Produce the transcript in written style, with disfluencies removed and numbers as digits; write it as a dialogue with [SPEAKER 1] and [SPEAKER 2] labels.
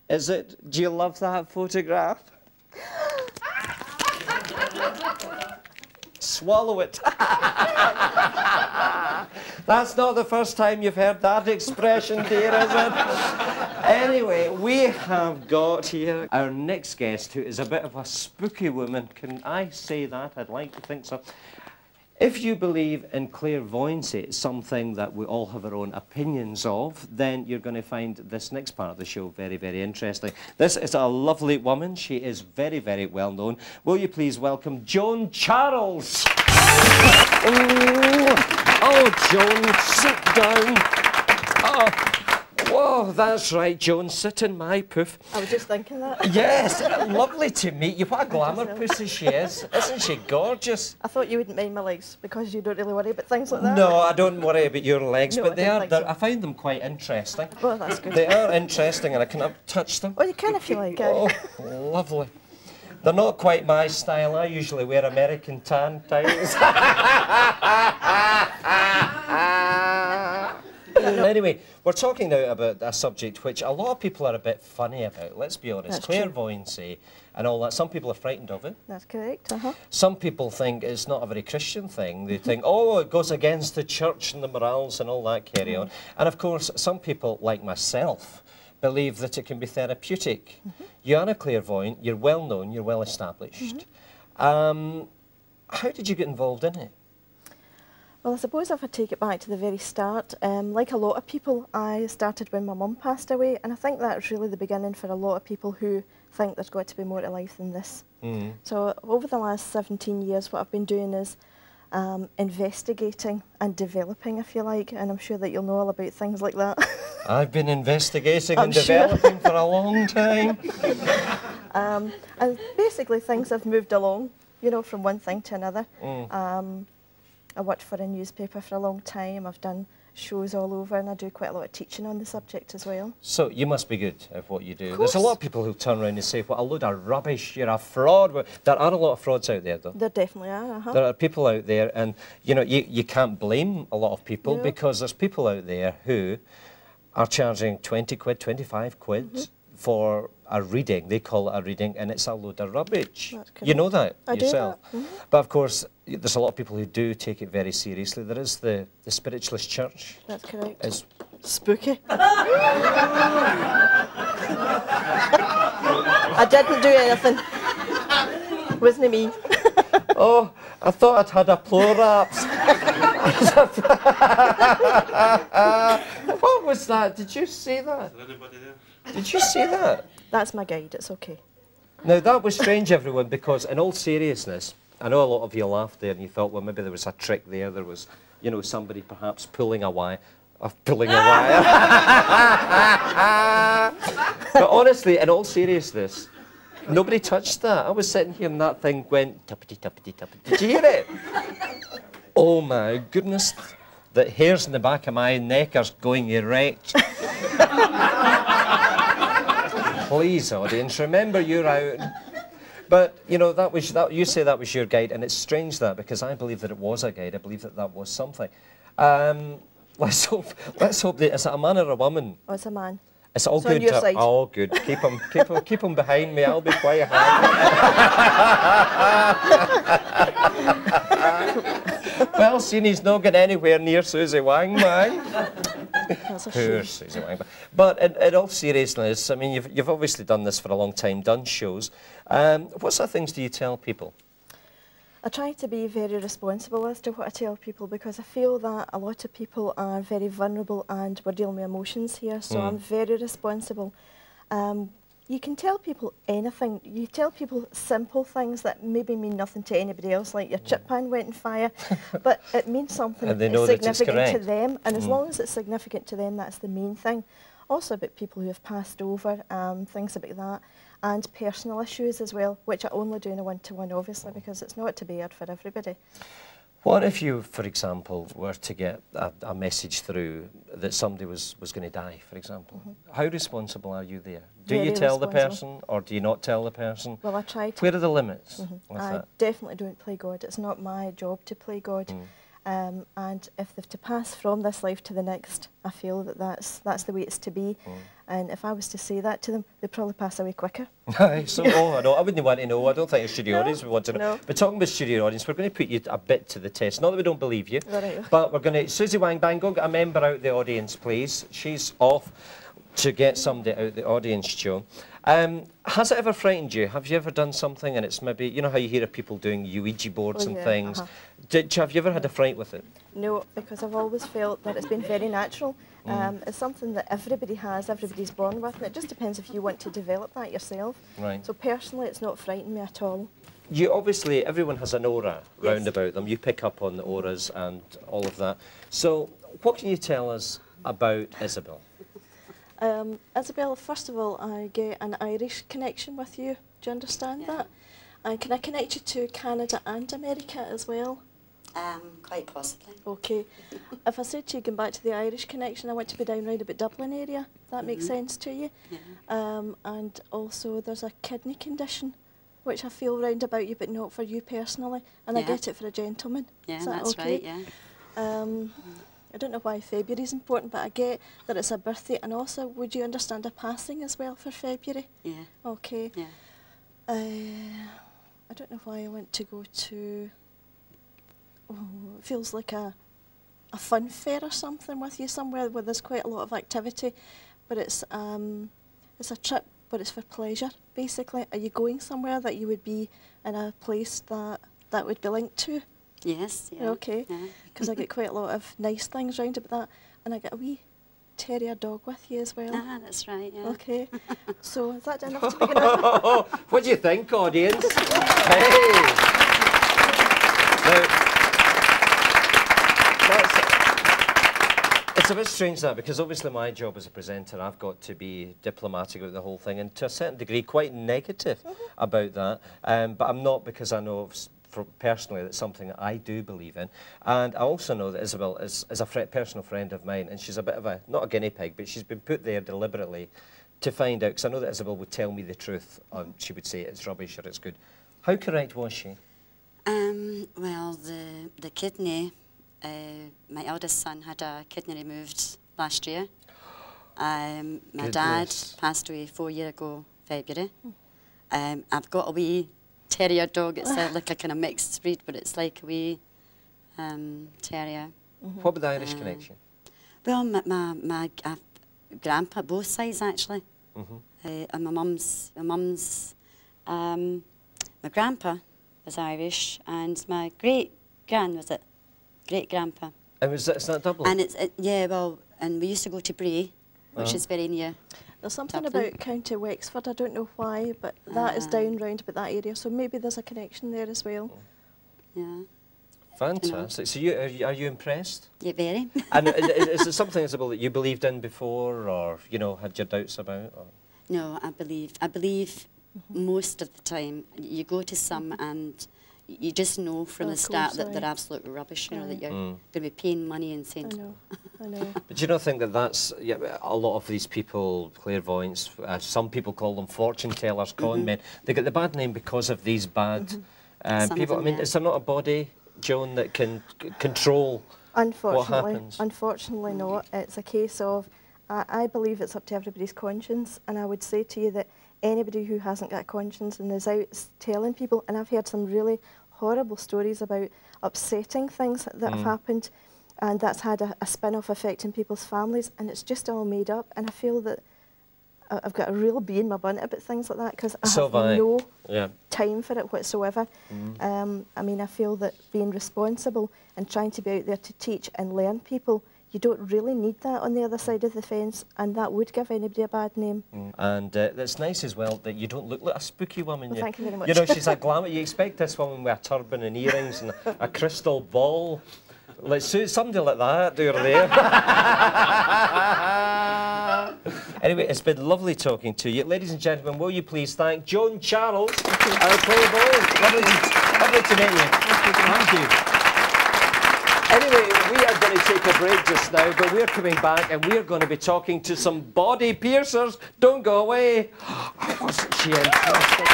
[SPEAKER 1] Is it? Do you love that photograph? Swallow it. That's not the first time you've heard that expression, dear, is it? Anyway, we have got here our next guest, who is a bit of a spooky woman. Can I say that? I'd like to think so. If you believe in clairvoyancy, something that we all have our own opinions of, then you're going to find this next part of the show very, very interesting. This is a lovely woman. She is very, very well known. Will you please welcome Joan Charles? Oh, Joan, sit down. Oh, whoa, that's right, Joan, sit in my poof.
[SPEAKER 2] I was just thinking that.
[SPEAKER 1] Yes, lovely to meet you. What a glamour pussy she is. Isn't she gorgeous?
[SPEAKER 2] I thought you wouldn't mind my legs because you don't really worry about things like that.
[SPEAKER 1] No, I don't worry about your legs,
[SPEAKER 2] No,
[SPEAKER 1] but they are.
[SPEAKER 2] so.
[SPEAKER 1] I find them quite interesting.
[SPEAKER 2] Well, that's good.
[SPEAKER 1] They are interesting, and I can touch them.
[SPEAKER 2] Well, you can if you like.
[SPEAKER 1] Oh, lovely. They're not quite my style. I usually wear American tan ties. Anyway, we're talking now about a subject which a lot of people are a bit funny about, let's be honest.
[SPEAKER 2] That's
[SPEAKER 1] clairvoyancy and all that. Some people are frightened of it.
[SPEAKER 2] That's correct,
[SPEAKER 1] Some people think it's not a very Christian thing. They think, oh, it goes against the church and the morals and all that carry on. And of course, some people, like myself, believe that it can be therapeutic. You are a clairvoyant, you're well known, you're well established. How did you get involved in it?
[SPEAKER 2] Well, I suppose if I take it back to the very start, like a lot of people, I started when my mum passed away, and I think that was really the beginning for a lot of people who think there's got to be more to life than this. So over the last 17 years, what I've been doing is investigating and developing, if you like, and I'm sure that you'll know all about things like that.
[SPEAKER 1] I've been investigating and developing for a long time.
[SPEAKER 2] And basically things have moved along, you know, from one thing to another. I worked for a newspaper for a long time. I've done shows all over, and I do quite a lot of teaching on the subject as well. So
[SPEAKER 1] you must be good at what you do. There's a lot of people who turn around and say, what a load of rubbish, you're a fraud. There are a lot of frauds out there, though.
[SPEAKER 2] There definitely are,
[SPEAKER 1] There are people out there, and you know, you can't blame a lot of people because there's people out there who are charging 20 quid, 25 quid for a reading. They call it a reading, and it's a load of rubbish. You know that yourself. But of course, there's a lot of people who do take it very seriously. There is the spiritualist church.
[SPEAKER 2] That's correct.
[SPEAKER 1] It's
[SPEAKER 2] spooky. I didn't do anything. Wasn't me.
[SPEAKER 1] Oh, I thought I'd had a prolapse. What was that? Did you see that?
[SPEAKER 3] Is there anybody there?
[SPEAKER 1] Did you see that?
[SPEAKER 2] That's my guide, it's okay.
[SPEAKER 1] Now that was strange, everyone, because in all seriousness, I know a lot of you laughed there and you thought, well, maybe there was a trick there. There was, you know, somebody perhaps pulling a wire. But honestly, in all seriousness, nobody touched that. I was sitting here and that thing went tuppity, tuppity, tuppity. Did you hear it? Oh my goodness. The hairs in the back of my neck are going erect. Please, audience, remember you're out. But, you know, you say that was your guide, and it's strange that, because I believe that it was a guide. I believe that that was something. Let's hope that, is it a man or a woman?
[SPEAKER 2] Oh, it's a man.
[SPEAKER 1] It's all
[SPEAKER 2] so
[SPEAKER 1] good.
[SPEAKER 2] On your side.
[SPEAKER 1] Oh, good. Keep him behind me. I'll be quiet. Well, seeing he's not getting anywhere near Susie Wang, man. Poor Susie Wang. But in all seriousness, I mean, you've obviously done this for a long time, done shows. What sort of things do you tell people?
[SPEAKER 2] I try to be very responsible as to what I tell people, because I feel that a lot of people are very vulnerable and we're dealing with emotions here, so I'm very responsible. You can tell people anything. You tell people simple things that maybe mean nothing to anybody else, like your chip pan went in fire, but it means something significant to them, and as long as it's significant to them, that's the main thing. Also about people who have passed over, things about that, and personal issues as well, which I only do in a one-to-one, obviously, because it's not to be aired for everybody.
[SPEAKER 1] What if you, for example, were to get a message through that somebody was going to die, for example? How responsible are you there? Do you tell the person, or do you not tell the person?
[SPEAKER 2] Well, I try to.
[SPEAKER 1] Where are the limits with
[SPEAKER 2] I
[SPEAKER 1] that?
[SPEAKER 2] definitely don't play God. It's not my job to play God. and if they've to pass from this life to the next, I feel that that's the way it's to be. And if I was to say that to them, they'd probably pass away quicker.
[SPEAKER 1] So, I know. I wouldn't want to know. I don't think a studio audience would want to know.
[SPEAKER 2] No.
[SPEAKER 1] But talking about studio audience, we're going to put you a bit to the test. Not that we don't believe you,
[SPEAKER 2] Right.
[SPEAKER 1] but we're going to... Susie Wang Bang, go get a member out of the audience, please. She's off to get somebody out of the audience, Joan. Has it ever frightened you? Have you ever done something and it's maybe... You know how you hear of people doing Ouija boards and things? Have you ever had a fright with it?
[SPEAKER 2] No, because I've always felt that it's been very natural. It's something that everybody has, everybody's born with, and it just depends if you want to develop that yourself.
[SPEAKER 1] Right.
[SPEAKER 2] So personally, it's not frightened me at all.
[SPEAKER 1] You obviously, everyone has an aura round about them. You pick up on the auras and all of that. So, what can you tell us about Isabel?
[SPEAKER 2] Isabel, first of all, I get an Irish connection with you. Do you understand that? And can I connect you to Canada and America as well?
[SPEAKER 3] Quite possibly.
[SPEAKER 2] Okay. If I said to you, going back to the Irish connection, I want to be down round about Dublin area. That makes sense to you?
[SPEAKER 3] Yeah.
[SPEAKER 2] And also there's a kidney condition, which I feel round about you, but not for you personally. And I get it for a gentleman.
[SPEAKER 3] Yeah,
[SPEAKER 2] Is that
[SPEAKER 3] that's
[SPEAKER 2] okay?
[SPEAKER 3] right, yeah.
[SPEAKER 2] I don't know why February is important, but I get that it's a birthday. And also, would you understand a passing as well for February?
[SPEAKER 3] Yeah.
[SPEAKER 2] Okay.
[SPEAKER 3] Yeah.
[SPEAKER 2] I don't know why I want to go to... Oh, it feels like a fun fair or something with you somewhere where there's quite a lot of activity, but it's a trip, but it's for pleasure, basically. Are you going somewhere that you would be in a place that would be linked to?
[SPEAKER 3] Yes, yeah.
[SPEAKER 2] Okay, because I get quite a lot of nice things round about that, and I get a wee terrier dog with you as well.
[SPEAKER 3] Ah, that's right, yeah.
[SPEAKER 2] Okay, so is that enough to begin with?
[SPEAKER 1] What do you think, audience? Hey! Now, it's a bit strange that, because obviously my job as a presenter, I've got to be diplomatic about the whole thing and to a certain degree quite negative about that. But I'm not, because I know personally that's something that I do believe in. And I also know that Isabel is a personal friend of mine, and she's a bit of a, not a guinea pig, but she's been put there deliberately to find out, because I know that Isabel would tell me the truth. She would say it's rubbish or it's good. How correct was she?
[SPEAKER 3] Well, the kidney, my eldest son had a kidney removed last year. My dad passed away 4 years ago, February. I've got a wee terrier dog. It's like a kind of mixed breed, but it's like a wee terrier.
[SPEAKER 1] What about the Irish connection?
[SPEAKER 3] Well, my grandpa, both sides actually. And my grandpa was Irish, and my great-grandpa.
[SPEAKER 1] And it's not Dublin?
[SPEAKER 3] And yeah, well, and we used to go to Bray, which is very near.
[SPEAKER 2] There's something
[SPEAKER 3] Dublin.
[SPEAKER 2] about County Wexford, I don't know why, but that is down round about that area, so maybe there's a connection there as well.
[SPEAKER 3] Yeah.
[SPEAKER 1] Fantastic. So are you impressed?
[SPEAKER 3] Yeah, very.
[SPEAKER 1] And is it something, Isabel, that you believed in before, or, you know, had your doubts about? Or?
[SPEAKER 3] No, I believe most of the time. You go to some and you just know from the start that they're absolute rubbish, you know, that you're going to be paying money and saying...
[SPEAKER 2] I know.
[SPEAKER 1] But do you not think that that's, a lot of these people, clairvoyants, some people call them fortune tellers, con men, they get the bad name because of these bad people. I mean, is there not a body, Joan, that can control what happens?
[SPEAKER 2] Unfortunately not. It's a case of, I believe it's up to everybody's conscience, and I would say to you that anybody who hasn't got a conscience and is out telling people, and I've heard some really horrible stories about upsetting things that have happened, and that's had a spin-off effect in people's families, and it's just all made up, and I feel that I've got a real bee in my bonnet about things like that, because I have no time for it whatsoever. I mean, I feel that being responsible and trying to be out there to teach and learn people, you don't really need that on the other side of the fence, and that would give anybody a bad name.
[SPEAKER 1] And it's nice as well that you don't look like a spooky woman.
[SPEAKER 2] Well, thank you very much.
[SPEAKER 1] You know, she's a glamour. You expect this woman with a turban and earrings and a crystal ball. Like somebody like that over there. Anyway, it's been lovely talking to you. Ladies and gentlemen, will you please thank Joan Charles, our clairvoyant. Lovely to meet you. Thank you. Anyway, we are going to take a break just now, but we're coming back and we're going to be talking to some body piercers. Don't go away. Wasn't she interesting?